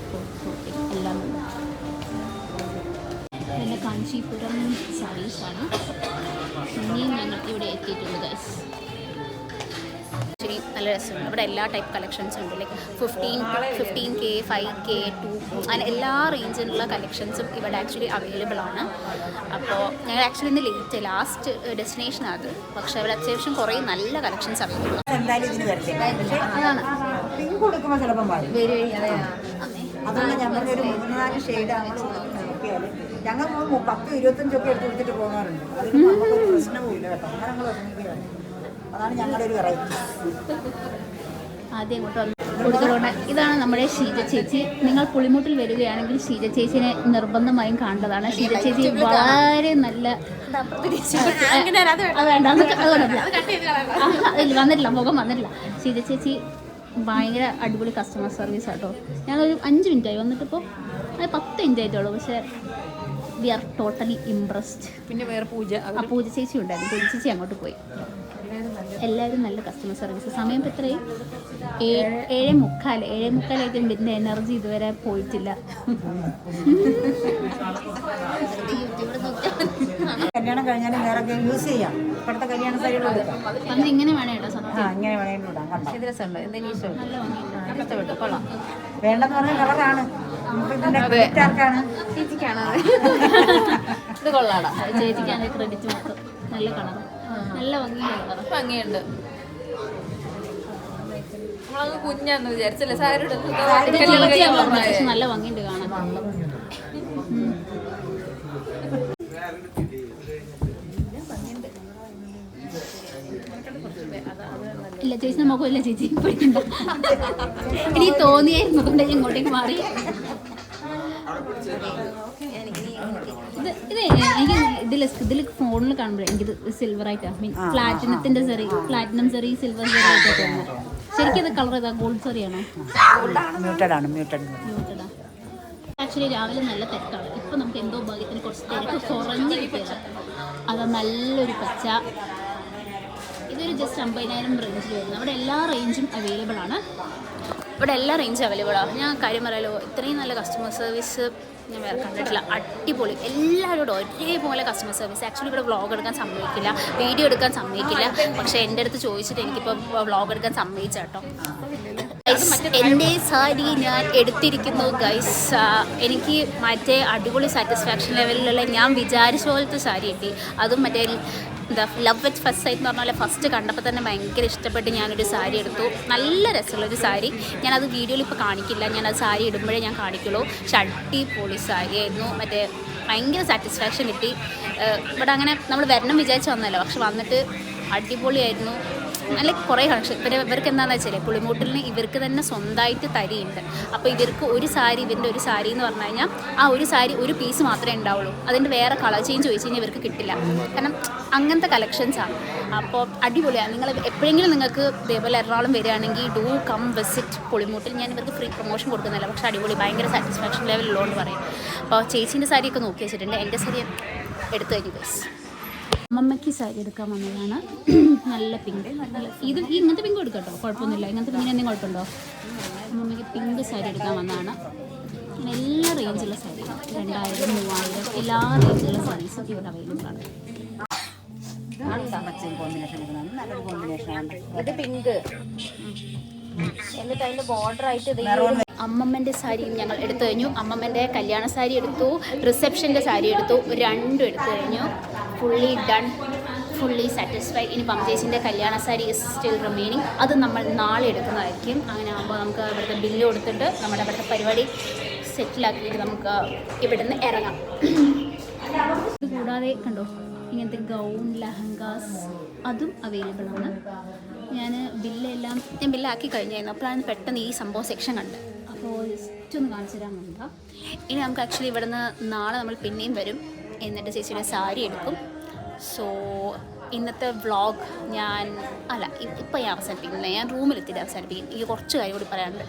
എല്ലാം ഉണ്ട്. പിന്നെ കാഞ്ചീപുരം സാരീസാണ്. ഇനിയും ഞങ്ങൾ ഇവിടെ എത്തിയിട്ടുണ്ട് ഗൈസ്. ആക്ച്വലി നല്ല രസമുണ്ട്. ഇവിടെ എല്ലാ ടൈപ്പ് കളക്ഷൻസും ഉണ്ട്. ലൈക്ക് 15K, 5K, 2 അങ്ങനെ എല്ലാ റേഞ്ചിലുള്ള കളക്ഷൻസും ഇവിടെ ആക്ച്വലി അവൈലബിൾ ആണ്. അപ്പോൾ ഞങ്ങൾ ആക്ച്വലി ഇന്ന് ലാസ്റ്റ് ഡെസ്റ്റിനേഷനാണ് അത്. പക്ഷേ അവിടെ അത്യാവശ്യം കുറേ നല്ല കളക്ഷൻസ് അവൈലബിൾ ആണ്. അതാണ് കൊടുക്കുമ്പോൾ ചിലപ്പം വരും. അതുകൊണ്ട് ഞങ്ങളുടെ ഒരു 3-4 ഷെയ്ഡ് നമ്മൾ നോക്കിയാൽ ഞങ്ങൾ 10-25 എടുത്ത് കൊടുത്തിട്ട് പോകുന്നവരുണ്ട്. അതിന് നമുക്കൊരു പ്രശ്നവുമില്ല കേട്ടോ. അങ്ങനെ ഞങ്ങൾ ഒരുമിക്കുകയാണ്. അതാണ് ഞങ്ങളുടെ ഒരു വെറൈറ്റി. ആദ്യം ഇങ്ങോട്ട് വന്ന് കൊടുത്തോണ്ട് ഇതാണ് നമ്മുടെ ഷീജ ചേച്ചി. നിങ്ങൾ പുളിമൂട്ടിൽ വരികയാണെങ്കിൽ ഷീജ ചേച്ചിനെ നിർബന്ധമായും കാണേണ്ടതാണ്. ഷീജ ചേച്ചി വളരെ നല്ല വന്നിട്ടില്ല, മുഖം വന്നിട്ടില്ല. ഷീജ ചേച്ചി ഭയങ്കര അടിപൊളി കസ്റ്റമർ സർവീസ് ആട്ടോ. ഞങ്ങളൊരു 5 മിനിറ്റായി വന്നിട്ടിപ്പോൾ, അത് 10 മിനിറ്റ് ആയിട്ടുള്ളൂ. പക്ഷേ വി ആർ ടോട്ടലി ഇംപ്രസ്ഡ്. പിന്നെ വേറെ പൂജ പൂജ ചേച്ചി ഉണ്ടായിരുന്നു. പൂജ ചേച്ചി അങ്ങോട്ട് പോയി. എല്ലാവരും നല്ല കസ്റ്റമർ സർവീസ്. സമയം ഇപ്പോൾ എത്രയും 7:45 ഇതിൻ്റെ എനർജി ഇതുവരെ പോയിട്ടില്ല. കല്യാണം കഴിഞ്ഞാലും വേറെ യൂസ് ചെയ്യാം. ഇപ്പോഴത്തെ കല്യാണ സാരികൾ കൊടുക്കാം. അന്ന് ഇങ്ങനെ വേണം കേട്ടോ സത്യം. ഇങ്ങനെ വേണമെങ്കിലും ഇടാം. കണ്ടോ? നല്ല ഭംഗിയുണ്ട്. കൊള്ളാം. വേണ്ടെന്ന് പറഞ്ഞ കളറാണ്. ആർക്കാണ്? ചേച്ചിക്കാണ് ഇത് കൊള്ളാടാ. ചേച്ചിക്കാണ് ക്രെഡിറ്റ് മൊത്തം. നല്ല കളർ, നല്ല ഭംഗിയുണ്ട്. നമ്മളങ്ങ് കുഞ്ഞാന്ന് വിചാരിച്ചല്ലേ സാരി പക്ഷെ നല്ല ഭംഗിയുണ്ട് കാണാൻ. ഇല്ല ചേച്ചി നോക്കില്ല, ചേച്ചി പഠിക്കണ്ട. എനിക്ക് തോന്നിയായിരുന്നു, അതുകൊണ്ട് ഞാൻ ഇങ്ങോട്ടേക്ക് മാറി. ഇത് എനിക്ക് ഇതിൽ ഫോണിൽ കാണുമ്പോഴേ എനിക്കിത് സിൽവർ ആയിട്ടാ, മീൻ പ്ലാറ്റിനത്തിന്റെ സെറി, പ്ലാറ്റിനം സെറി സിൽവർ സെറി ആയിട്ടാ തോന്നുന്നത്. ശരിക്കും അത് കളർ ഏതാ? ഗോൾഡ് സെറി ആണോ? മ്യൂട്ടഡാ. ആക്ച്വലി രാവിലെ നല്ല തിരക്കാണ്. ഇപ്പൊ നമുക്ക് എന്തോ ഭാഗ്യത്തിന് കുറച്ച് തിരക്ക് കുറഞ്ഞ് കിട്ടിയത്. അത് നല്ലൊരു പച്ച. ഇതൊരു ജസ്റ്റ് 50,000 റേഞ്ചിൽ വരുന്നത്. അവിടെ എല്ലാ റേഞ്ചും അവൈലബിൾ ആണ്. ഞാൻ കാര്യം പറയാലോ, ഇത്രയും നല്ല കസ്റ്റമർ സർവീസ് ഞാൻ വേറെ കണ്ടിട്ടില്ല. അടിപൊളി. എല്ലാവരോടും ഒരേപോലെ കസ്റ്റമർ സർവീസ്. ആക്ച്വലി ഇവിടെ വ്ളോഗ് എടുക്കാൻ സമ്മതിക്കില്ല, വീഡിയോ എടുക്കാൻ സമ്മതിക്കില്ല. പക്ഷേ എൻ്റെ അടുത്ത് ചോദിച്ചിട്ട് എനിക്കിപ്പോൾ വ്ളോഗ് എടുക്കാൻ സമ്മതിച്ചാട്ടോ. എൻ്റെ സാരി ഞാൻ എടുത്തിരിക്കുന്നു ഗൈസ്. എനിക്ക് മറ്റേ അടിപൊളി സാറ്റിസ്ഫാക്ഷൻ ലെവലിലുള്ള ഞാൻ വിചാരിച്ച പോലത്തെ സാരി കിട്ടി. അതും മറ്റേ എന്താ ലവ് അറ്റ് ഫസ്റ്റ് സൈറ്റ് എന്ന് പറഞ്ഞാൽ ഫസ്റ്റ് കണ്ടപ്പോൾ തന്നെ ഭയങ്കര ഇഷ്ടപ്പെട്ട് ഞാനൊരു സാരി എടുത്തു. നല്ല രസമുള്ളൊരു സാരി. ഞാനത് വീഡിയോയിൽ ഇപ്പോൾ കാണിക്കില്ല, ഞാനത് സാരി ഇടുമ്പോഴേ ഞാൻ കാണിക്കുള്ളൂ. പക്ഷെ അടിപൊളി സാരി ആയിരുന്നു. മറ്റേ ഭയങ്കര സാറ്റിസ്ഫാക്ഷൻ കിട്ടി. ഇവിടെ അങ്ങനെ നമ്മൾ വരണം വിചാരിച്ച് വന്നല്ലോ, പക്ഷെ വന്നിട്ട് അടിപൊളിയായിരുന്നു. നല്ല കുറേ കളക്ഷൻ. ഇവർക്ക് എന്താണെന്ന് വെച്ചാൽ പുളിമൂട്ടിലിന് ഇവർക്ക് തന്നെ സ്വന്തമായിട്ട് തരിയുണ്ട്. അപ്പോൾ ഇവർക്ക് ഒരു സാരി, ഇവരുടെ ഒരു സാരി എന്ന് പറഞ്ഞു കഴിഞ്ഞാൽ ആ ഒരു സാരി ഒരു പീസ് മാത്രമേ ഉണ്ടാവുള്ളൂ. അതിൻ്റെ വേറെ കളർ ചേഞ്ച് ചോദിച്ചു കഴിഞ്ഞാൽ ഇവർക്ക് കിട്ടില്ല. കാരണം അങ്ങനത്തെ കളക്ഷൻസാണ്. അപ്പോൾ അടിപൊളിയാണ്. നിങ്ങൾ എപ്പോഴെങ്കിലും നിങ്ങൾക്ക് ഇതേപോലെ എറണാകുളം വരികയാണെങ്കിൽ ഡൂ കം വിസിറ്റ് പുളിമൂട്ടിൽ. ഞാൻ ഇവർക്ക് ഫ്രീ പ്രൊമോഷൻ കൊടുക്കുന്നില്ല, പക്ഷേ അടിപൊളി ഭയങ്കര സാറ്റിസ്ഫാക്ഷൻ ലെവലുള്ളതുകൊണ്ട് പറയും. അപ്പോൾ ചേച്ചീൻ്റെ സാരിയൊക്കെ നോക്കി വെച്ചിട്ടുണ്ട്. എൻ്റെ സാരി എടുത്തു കഴിഞ്ഞു ബസ്. അമ്മമ്മയ്ക്ക് സാരി എടുക്കാൻ വന്നതാണ്. നല്ല പിങ്ക്. ഇത് ഇങ്ങനത്തെ പിങ്ക് എടുക്കാം കേട്ടോ, കുഴപ്പമൊന്നുമില്ല. ഇങ്ങനത്തെ പിങ്കിന് എന്തെങ്കിലും കുഴപ്പമുണ്ടോ? അമ്മമ്മയ്ക്ക് പിങ്ക് സാരി എടുക്കാൻ വന്നതാണ്. എല്ലാ റേഞ്ചുള്ള സാരി 2000, 3000 എല്ലാ റേഞ്ചുള്ള സാരീസും ഇവിടെ അവൈലബിൾ ആണ്. ഇത് പിങ്ക്, എന്നിട്ട് അതിന്റെ ബോർഡർ ആയിട്ട് അമ്മമ്മൻ്റെ സാരിയും ഞങ്ങൾ എടുത്തു കഴിഞ്ഞു. അമ്മമ്മൻ്റെ കല്യാണ സാരി എടുത്തു, റിസപ്ഷൻ്റെ സാരി എടുത്തു. രണ്ടും എടുത്തു കഴിഞ്ഞു. Fully done, fully satisfied. ഇനി പമ്പേച്ചിൻ്റെ കല്യാണ സാരി ഇസ് സ്റ്റിൽ റിമൈനിങ്. അത് നമ്മൾ നാളെ എടുക്കുന്നതായിരിക്കും. അങ്ങനെ ആകുമ്പോൾ നമുക്ക് ഇവിടുത്തെ ബില്ല് കൊടുത്തിട്ട് നമ്മുടെ ഇവിടുത്തെ പരിപാടി സെറ്റിലാക്കിയിട്ട് നമുക്ക് ഇവിടുന്ന് ഇറങ്ങാം. ഇത് കൂടാതെ കണ്ടോ ഇങ്ങനത്തെ ഗൗൺ, ലെഹങ്കാസ് അതും അവൈലബിൾ ആണ്. ഞാൻ ബില്ലാക്കി കഴിഞ്ഞായിരുന്നു. അപ്പോഴാണ് പെട്ടെന്ന് ഈ സംഭവം സെക്ഷൻ കണ്ട്. അപ്പോൾ ജസ്റ്റ് ഒന്ന് കാണിച്ചു തരാമെന്നുണ്ട്. ഇനി നമുക്ക് ആക്ച്വലി ഇവിടുന്ന് നാളെ നമ്മൾ പിന്നെയും വരും. എന്നിട്ട് ചേച്ചിയുടെ സാരി എടുക്കും. സോ ഇന്നത്തെ വ്ളോഗ് ഇപ്പം ഞാൻ അവസാനിപ്പിക്കുന്നില്ല. ഞാൻ റൂമിലെത്തിയിട്ട് അവസാനിപ്പിക്കും. എനിക്ക് കുറച്ച് കാര്യം കൂടി പറയാനുണ്ട്.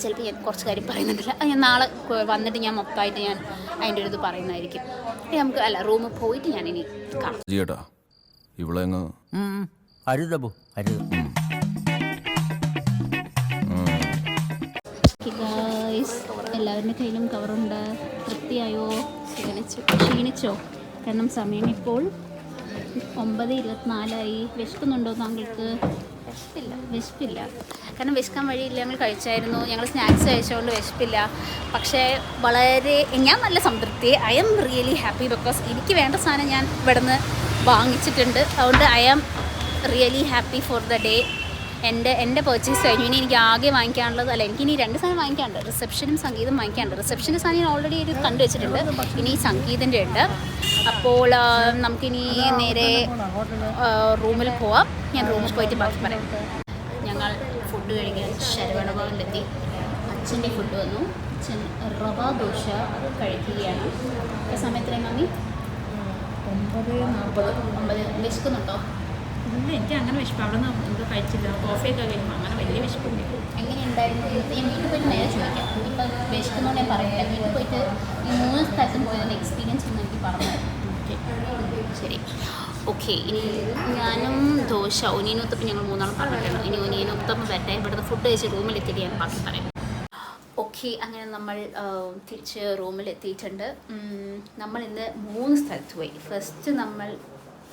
ചിലപ്പോൾ ഞാൻ കുറച്ച് കാര്യം പറയുന്നുണ്ടല്ല, അത് ഞാൻ നാളെ വന്നിട്ട് ഞാൻ മൊത്തമായിട്ട് ഞാൻ അതിൻ്റെ ഒരു ഇത് പറയുന്നതായിരിക്കും. നമുക്ക് റൂമിൽ പോയിട്ട് ഞാൻ ഇനി കാണാം. എല്ലാവരുടെ കയ്യിലും കവറുണ്ട്. തൃപ്തിയായോ? ക്ഷീണിച്ചോ? കാരണം സമയം ഇപ്പോൾ 9:24. വിശക്കുന്നുണ്ടോ താങ്കൾക്ക്? വിശപ്പില്ല. കാരണം വിശക്കാൻ വഴിയില്ല. ഞങ്ങൾ കഴിച്ചായിരുന്നു. ഞങ്ങൾ സ്നാക്സ് കഴിച്ചുകൊണ്ട് വിശപ്പില്ല. പക്ഷേ ഞാൻ നല്ല സംതൃപ്തി. I am really happy because എനിക്ക് വേണ്ട സാധനം ഞാൻ ഇവിടെ നിന്ന് വാങ്ങിച്ചിട്ടുണ്ട്. അതുകൊണ്ട് I am really happy for the day. എൻ്റെ പർച്ചേസ് കഴിഞ്ഞു. ഇനി എനിക്ക് ആകെ വാങ്ങിക്കാനുള്ളത് അല്ല, എനിക്കിനി 2 സാധനം വാങ്ങിക്കാനുണ്ട്. റിസപ്ഷനും സംഗീതം വാങ്ങിക്കാനുണ്ട്. റിസപ്ഷൻ്റെ സാധനം ഞാൻ ഓൾറെഡി ഒരു കണ്ടു വെച്ചിട്ടുണ്ട്. ഇനി സംഗീതൻ്റെ ഉണ്ട്. അപ്പോൾ നമുക്കിനി നേരെ റൂമിൽ പോവാം. ഞാൻ റൂമിൽ പോയിട്ട് ബാക്കി പറയാം. ഞങ്ങൾ ഫുഡ് കഴിക്കാൻ ശരവണ ഭവനിലെത്തി. അച്ഛൻ്റെ ഫുഡ് വന്നു. അച്ഛൻ റവ ദോശ കഴിക്കുകയാണ്. സമയത്തിനായി മമ്മി 9:40. വിശക്കുന്നുണ്ടോ? ഇല്ല, എനിക്ക് അങ്ങനെ വിശപ്പ്. അവിടെ നിന്ന് എന്തോ കഴിച്ചില്ല, കോഫിയൊക്കെ കഴിക്കുമ്പോൾ അങ്ങനെ വലിയ വിശപ്പില്ല. എങ്ങനെയുണ്ടായിരുന്നു? ഞാൻ വീട്ടിൽ പോയിട്ട് നേരെ ചോദിക്കാം. ഇപ്പം വിശക്കുന്നതുകൊണ്ട് ഞാൻ പറയില്ല. വീട്ടിൽ പോയിട്ട് ഈ 3 സ്ഥലത്തും പോയതിൻ്റെ എക്സ്പീരിയൻസ് ഒന്നും എനിക്ക് പറഞ്ഞു. ശരി, ഓക്കെ. ഇനി ഞാനും ദോശ ഒനിയനൂത്തപ്പം ഞങ്ങൾ 3 പറഞ്ഞിട്ടുണ്ട്. ഇനി ഒനിയനൂത്തപ്പം വരട്ടെ. ഇവിടുത്തെ ഫുഡ് കഴിച്ച് റൂമിലെത്തിയിട്ട് ഞാൻ ബാക്കി പറയാം. ഓക്കെ, അങ്ങനെ നമ്മൾ തിരിച്ച് റൂമിലെത്തിയിട്ടുണ്ട്. നമ്മൾ ഇന്ന് 3 സ്ഥലത്ത് പോയി. ഫസ്റ്റ് നമ്മൾ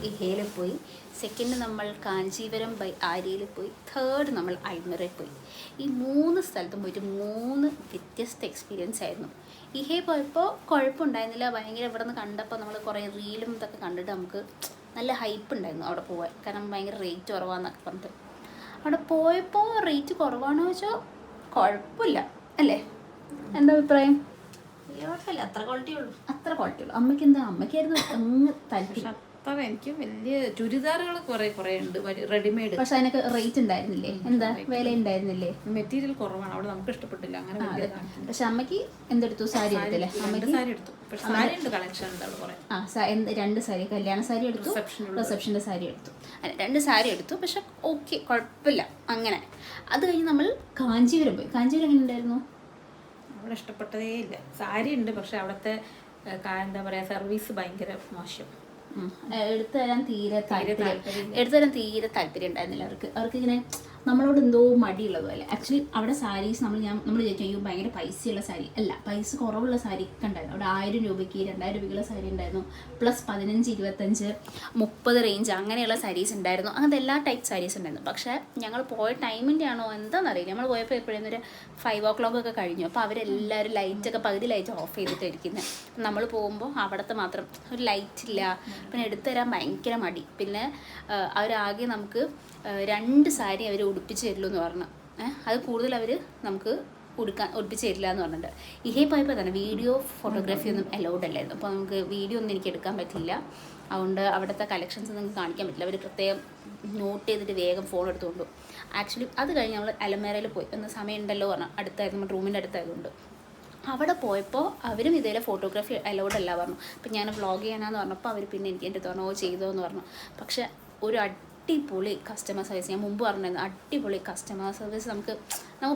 ഇഹയിൽ പോയി, സെക്കൻഡ് നമ്മൾ കാഞ്ചീപുരം ബൈ ആര്യയിൽ പോയി, തേർഡ് നമ്മൾ അൽമറയിൽ പോയി. ഈ 3 സ്ഥലത്തും പോയിട്ട് 3 വ്യത്യസ്ത എക്സ്പീരിയൻസ് ആയിരുന്നു. ഇഹേ പോയപ്പോൾ കുഴപ്പമുണ്ടായിരുന്നില്ല. ഭയങ്കര ഇവിടെ നിന്ന് കണ്ടപ്പോൾ നമ്മൾ കുറേ റീലും ഇതൊക്കെ കണ്ടിട്ട് നമുക്ക് നല്ല ഹൈപ്പ് ഉണ്ടായിരുന്നു അവിടെ പോകാൻ. കാരണം ഭയങ്കര റേറ്റ് കുറവാന്നൊക്കെ പറഞ്ഞിട്ട്. അവിടെ പോയപ്പോൾ റേറ്റ് കുറവാണോ വെച്ചാൽ കുഴപ്പമില്ല അല്ലേ? എന്താ അഭിപ്രായം? കുഴപ്പമില്ല, അത്ര ക്വാളിറ്റി ഉള്ളൂ. അത്ര ക്വാളിറ്റി ഉള്ളൂ. അമ്മയ്ക്ക് എന്താ? അമ്മയ്ക്കായിരുന്നു അങ്ങ് താല്പര്യം. അത്ര എനിക്ക് വലിയ ചുരിദാറുകൾ കുറേ ഉണ്ട് റെഡിമെയ്ഡ്. പക്ഷെ അതിനൊക്കെ റേറ്റ് ഉണ്ടായിരുന്നില്ലേ? എന്താ വില ഉണ്ടായിരുന്നില്ലേ? മെറ്റീരിയൽ കുറവാണ്. അവിടെ നമുക്ക് ഇഷ്ടപ്പെട്ടില്ല അങ്ങനെ. പക്ഷെ അമ്മയ്ക്ക് എന്തെടുത്തു? സാരി എടുത്തില്ലേ? അമ്മയ്ക്ക് സാരി എടുത്തു. പക്ഷെ സാരി ഉണ്ട്, കളക്ഷൻ ഉണ്ട് അവിടെ കുറേ. 2 സാരി, കല്യാണ സാരി എടുത്തു, റിസപ്ഷൻ്റെ സാരി എടുത്തു. 2 സാരി എടുത്തു. പക്ഷെ ഓക്കെ, കുഴപ്പമില്ല അങ്ങനെ. അത് കഴിഞ്ഞ് നമ്മൾ കാഞ്ചീപുരം പോയി. കാഞ്ചീപുരം എങ്ങനെ ഉണ്ടായിരുന്നു? അവിടെ ഇഷ്ടപ്പെട്ടതേ ഇല്ല. സാരി ഉണ്ട്, പക്ഷെ അവിടുത്തെ എന്താ പറയുക, സർവീസ് ഭയങ്കര മോശം. എടുത്തു തരാൻ തീരെ താല്പര്യം ഉണ്ടായിരുന്നില്ല അവർക്ക് ഇങ്ങനെ നമ്മളോട് എന്തോ മടിയുള്ളത് പോലെ. ആക്ച്വലി അവിടെ സാരീസ് നമ്മൾ ചോദിച്ചു അയ്യോ ഭയങ്കര പൈസയുള്ള സാരി അല്ല, പൈസ കുറവുള്ള സാരി ഒക്കെ ഉണ്ടായിരുന്നു. അവിടെ 1000 രൂപയ്ക്ക് 2000 രൂപയ്ക്കുള്ള സാരി ഉണ്ടായിരുന്നു. പ്ലസ് 15, 25, 30 റേഞ്ച് അങ്ങനെയുള്ള സാരീസ് ഉണ്ടായിരുന്നു. അങ്ങനത്തെ എല്ലാ ടൈപ്പ് സാരീസ് ഉണ്ടായിരുന്നു. പക്ഷേ ഞങ്ങൾ പോയ ടൈമിൻ്റെ ആണോ എന്താണെന്നറിയില്ല. നമ്മൾ പോയപ്പോൾ എപ്പോഴും ഒരു 5 o'clock ഒക്കെ കഴിഞ്ഞു. അപ്പോൾ അവരെല്ലാവരും ലൈറ്റൊക്കെ പകുതി ലൈറ്റ് ഓഫ് ചെയ്തിട്ടായിരിക്കുന്നത്. നമ്മൾ പോകുമ്പോൾ അവിടുത്തെ മാത്രം ഒരു ലൈറ്റ് ഇല്ല. പിന്നെ എടുത്തു തരാൻ ഭയങ്കര മടി. പിന്നെ അവരാകെ നമുക്ക് 2 സാരി അവർ ഉടുപ്പിച്ച് തരുള്ളൂ എന്ന് പറഞ്ഞു. അത് കൂടുതൽ അവർ നമുക്ക് ഉടുപ്പിച്ച് തരില്ല എന്ന് പറഞ്ഞിട്ട്. ഇഹേ പോയപ്പോൾ തന്നെ വീഡിയോ ഫോട്ടോഗ്രാഫി ഒന്നും അലൗഡ് അല്ലായിരുന്നു. അപ്പോൾ നമുക്ക് വീഡിയോ ഒന്നും എനിക്ക് എടുക്കാൻ പറ്റില്ല. അതുകൊണ്ട് അവിടുത്തെ കളക്ഷൻസ് നിങ്ങൾക്ക് കാണിക്കാൻ പറ്റില്ല. അവർ പ്രത്യേകം നോട്ട് ചെയ്തിട്ട് വേഗം ഫോൺ എടുത്തുകൊണ്ടു. ആക്ച്വലി അത് കഴിഞ്ഞ് നമ്മൾ അലമേരയിൽ പോയി. ഒന്ന് സമയം ഉണ്ടല്ലോ പറഞ്ഞാൽ അടുത്തായിരുന്നു, നമ്മുടെ റൂമിൻ്റെ അടുത്തായതുകൊണ്ട്. അവിടെ പോയപ്പോൾ അവരും ഇതേപോലെ ഫോട്ടോഗ്രാഫി അലൗഡ് അല്ല പറഞ്ഞു. അപ്പം ഞാൻ വ്ളോഗ് ചെയ്യാനാന്ന് പറഞ്ഞപ്പോൾ അവർ പിന്നെ എനിക്ക് എൻ്റെ തോന്നോ ചെയ്തോ എന്ന് പറഞ്ഞു. പക്ഷെ ഒരു അടിപൊളി കസ്റ്റമർ സർവീസ്. ഞാൻ മുമ്പ് പറഞ്ഞിരുന്നു അടിപൊളി കസ്റ്റമർ സർവീസ്. നമുക്ക്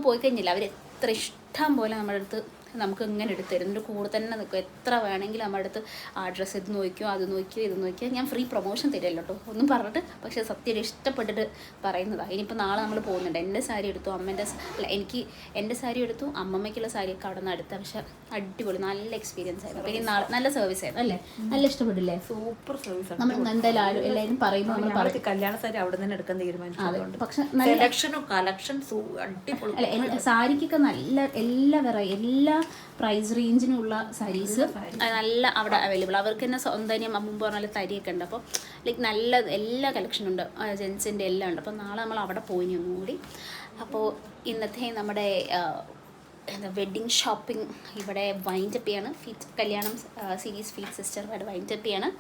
പോയി കഴിഞ്ഞില്ല. അവർ എത്ര ഇഷ്ടം പോലെ നമ്മുടെ അടുത്ത് നമുക്ക് ഇങ്ങനെ എടുത്ത് തരും. എന്നിട്ട് കൂടെ തന്നെ നിൽക്കും. എത്ര വേണമെങ്കിലും നമ്മുടെ അടുത്ത് അഡ്രസ്സ് ഇത് നോക്കിയോ അത് നോക്കിയോ ഇത് നോക്കിയോ. ഞാൻ ഫ്രീ പ്രൊമോഷൻ തരില്ല കേട്ടോ ഒന്നും പറഞ്ഞിട്ട്. പക്ഷേ സത്യം ഇഷ്ടപ്പെട്ടിട്ട് പറയുന്നതാണ്. ഇനിയിപ്പോൾ നാളെ നമ്മൾ പോകുന്നുണ്ട്. എൻ്റെ സാരി എടുത്തു, എനിക്ക് എൻ്റെ സാരി എടുത്തു, അമ്മമ്മയ്ക്കുള്ള സാരിയൊക്കെ അവിടെ നിന്ന് എടുത്ത. പക്ഷേ അടിപൊളി നല്ല എക്സ്പീരിയൻസ് ആയിരുന്നു. പിന്നെ നാളെ നല്ല സർവീസ് ആയിരുന്നു അല്ലേ? നല്ല ഇഷ്ടപ്പെട്ടില്ലേ? Super service. നമ്മൾ എന്തായാലും എല്ലാവരും പറയുമ്പോൾ നമ്മൾ പറയും കല്യാണ സാരി അവിടെ നിന്ന് എടുക്കാൻ തീരുമാനിച്ചു. പക്ഷെ കളക്ഷൻ അടിപൊളി. അല്ല സാരിക്കൊക്കെ നല്ല എല്ലാ പ്രൈസ് റേഞ്ചിനുള്ള സാരീസ് നല്ല അവിടെ അവൈലബിൾ. അവർക്ക് തന്നെ സ്വന്തം മുമ്പ് പറഞ്ഞാൽ തരിയൊക്കെ ഉണ്ട്. അപ്പോൾ ലൈക്ക് നല്ല എല്ലാ കളക്ഷനും ഉണ്ട്, ജെൻസിൻ്റെ എല്ലാം ഉണ്ട്. അപ്പോൾ നാളെ നമ്മൾ അവിടെ പോയിനി ഒന്നുകൂടി. അപ്പോൾ ഇന്നത്തെ നമ്മുടെ വെഡ്ഡിങ് ഷോപ്പിംഗ് ഇവിടെ വൈൻഡപ്പ് ചെയ്യാണ്. കല്യാണം സീരീസ് ഫീറ്റ് സിസ്റ്റർ ഇവിടെ വൈൻഡപ്പ് ചെയ്യാണ്.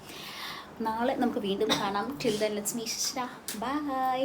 നാളെ നമുക്ക് വീണ്ടും കാണാം. Till then let's meet. By.